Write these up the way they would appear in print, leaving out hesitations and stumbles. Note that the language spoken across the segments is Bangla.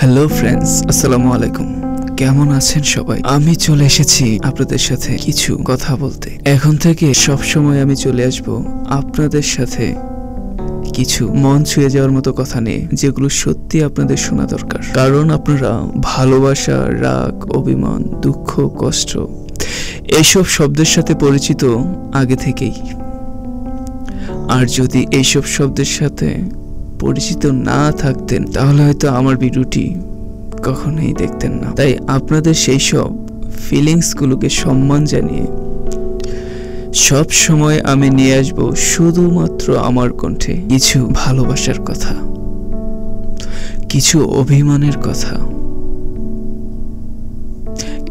হ্যালো ফ্রেন্ডস, আসসালামু আলাইকুম। কেমন আছেন সবাই? আমি চলে এসেছি আপনাদের সাথে কিছু কথা বলতে। এখন থেকে সব সময় আমি চলে আসব আপনাদের সাথে কিছু মন ছুঁয়ে যাওয়ার মতো কথা নিয়ে, যেগুলো সত্যি আপনাদের শোনা দরকার। কারণ আপনারা ভালোবাসা, রাগ, অভিমান, দুঃখ, কষ্ট এইসব শব্দের সাথে পরিচিত আগে থেকেই। আর যদি এইসব শব্দের সাথে পরিচিত না থাকতেন তাহলে হয়তো আমার ভিডিওটি কখনোই দেখতেন না। তাই আপনাদের সেই সব ফিলিংসগুলোকে সম্মান জানিয়ে সব সময় আমি নিয়ে আসব শুধুমাত্র আমার কণ্ঠে কিছু ভালোবাসার কথা, কিছু অভিমানের কথা,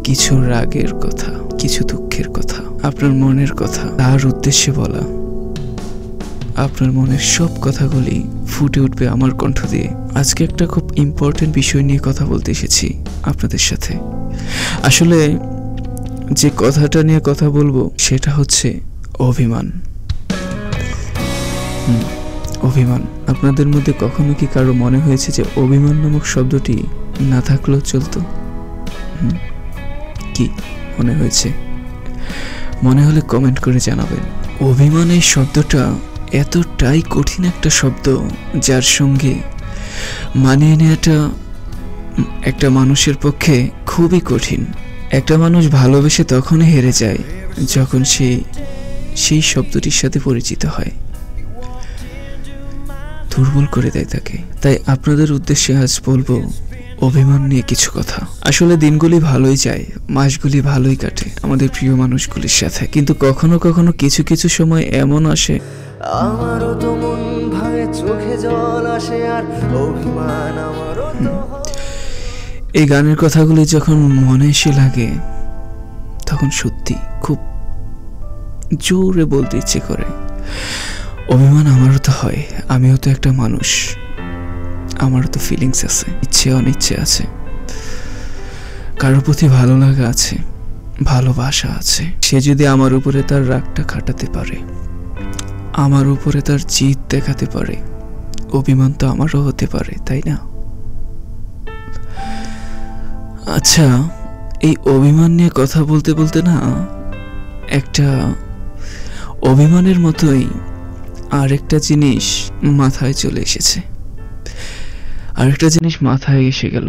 কিছু রাগের কথা, কিছু দুঃখের কথা, আপনার মনের কথা, তার উদ্দেশ্যে বলা। আপনার মনের সব কথাগুলি ফুটে উঠবে আমার কণ্ঠ দিয়ে। আজকে একটা খুব ইম্পর্টেন্ট বিষয় নিয়ে কথা বলতে এসেছি আপনাদের সাথে। আসলে যে কথাটা নিয়ে কথা বলবো সেটা হচ্ছে অভিমান। অভিমান। আপনাদের মধ্যে কখনো কি কারো মনে হয়েছে যে অভিমান নামক শব্দটি না থাকলেও চলতো? কি মনে হয়েছে? মনে হলে কমেন্ট করে জানাবেন। অভিমান এই শব্দটা এতটাই কঠিন একটা শব্দ, যার সঙ্গে মানিয়ে নেওয়াটা একটা মানুষের পক্ষে খুবই কঠিন। একটা মানুষ ভালোবেসে তখনই হেরে যায় যখন সেই শব্দটির সাথে পরিচিত হয়, দুর্বল করে দেয় তাকে। তাই আপনাদের উদ্দেশ্যে আজ বলবো অভিমান নিয়ে কিছু কথা। আসলে দিনগুলি ভালোই যায়, মাসগুলি ভালোই কাটে আমাদের প্রিয় মানুষগুলির সাথে, কিন্তু কখনো কখনো কিছু কিছু সময় এমন আসে আমারও তো মন ভাঙে, চোখে জল আসে, আর অভিমান আমারও তো। এই গানের কথাগুলি যখন মনে এসে লাগে তখন সত্যি খুব জোরে বলতে ইচ্ছে করে। অভিমান আমারও তো হয়, আমিও তো একটা মানুষ, আমারও তো ফিলিংস আছে, ইচ্ছে অনিচ্ছে আছে, কারোর প্রতি ভালো লাগা আছে, ভালোবাসা আছে। সে যদি আমার উপরে তার রাগটা খাটাতে পারে, আমার উপরে তার জিদ দেখাতে পারে, অভিমান তো আমারও হতে পারে, তাই না? আচ্ছা, এই অভিমান নিয়ে কথা বলতে বলতে না, একটা অভিমানের মতোই আরেকটা জিনিস মাথায় চলে এসেছে, আরেকটা জিনিস মাথায় এসে গেল।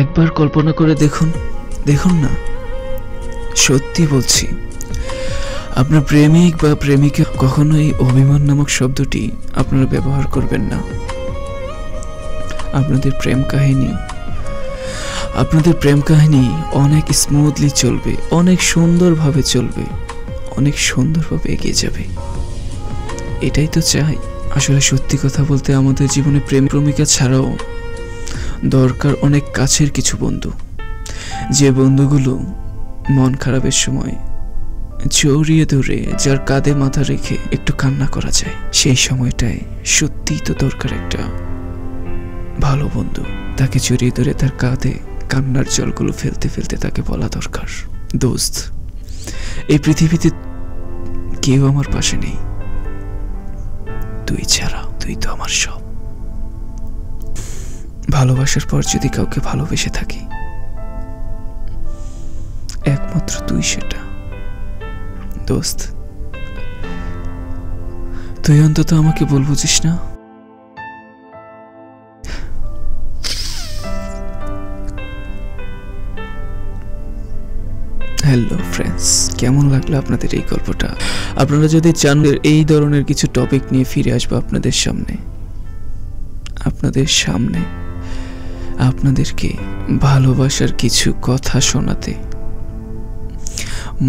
একবার কল্পনা করে দেখুন, দেখুন না, সত্যি বলছি, আপনার প্রেমিক বা প্রেমিকা কখনোই অভিমান নামক শব্দটি আপনারা ব্যবহার করবেন না। আপনাদের প্রেম কাহিনী অনেক স্মুথলি চলবে, অনেক সুন্দরভাবে চলবে, অনেক সুন্দরভাবে এগিয়ে যাবে। এটাই তো চাই। আসলে সত্যি কথা বলতে আমাদের জীবনে প্রেম প্রেমিকা ছাড়াও দরকার অনেক কাছের কিছু বন্ধু, যে বন্ধুগুলো মন খারাপের সময় জড়িয়ে ধরে যার কাঁধে মাথা রেখে একটু কান্না করা যায়। সেই সময়টায় সত্যিই তো দরকার একটা ভালো বন্ধু। তাকে জড়িয়ে ধরে তার কাঁধে কান্নার জলগুলো ফেলতে ফেলতে তাকে বলা দরকার, দোস্ত এই পৃথিবীতে কেউ আমার পাশে নেই, তুই ছাড়া, তুই তো আমার সব। ভালোবাসার পর যদি কাউকে ভালোবেসে থাকি, একমাত্র তুই সেটা। দোস্ত তুই অন্তত আমাকে বল, বুঝিস না? হ্যালো ফ্রেন্ডস, কেমন লাগলো আপনাদের এই গল্পটা? আপনারা যদি চান এই ধরনের কিছু টপিক নিয়ে ফিরে আসবো আপনাদের সামনে আপনাদেরকে ভালোবাসার কিছু কথা শোনাতে,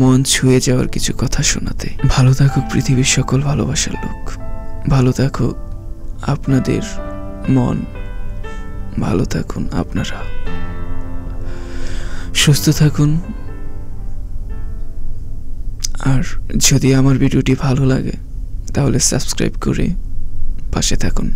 মন ছুঁয়ে যাওয়ার কিছু কথা শোনাতে। ভালো থাকুক পৃথিবীর সকল ভালোবাসার লোক, ভালো থাকুক আপনাদের মন, ভালো থাকুন আপনারা, সুস্থ থাকুন। আর যদি আমার ভিডিওটি ভালো লাগে তাহলে সাবস্ক্রাইব করে পাশে থাকুন।